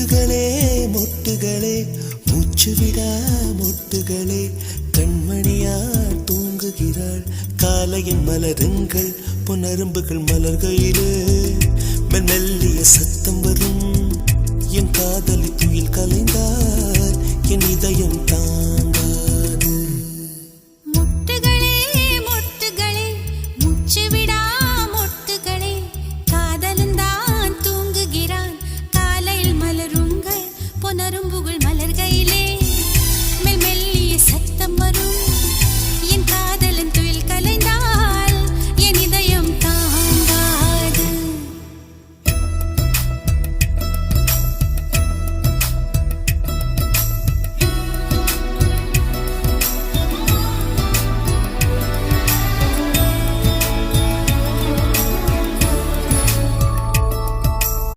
மொட்டுகளே மொட்டுகளே மூச்சுவிடா மொட்டுகளே கண்மணியார் தூங்குகிறாள் காலையின் மலருங்கள் பொன்னரும்புகள் மலர்கையிலே மெல்லிய சத்தம் வரும் என் காதலி துயில் கலைந்தார் என் இதயம் தான்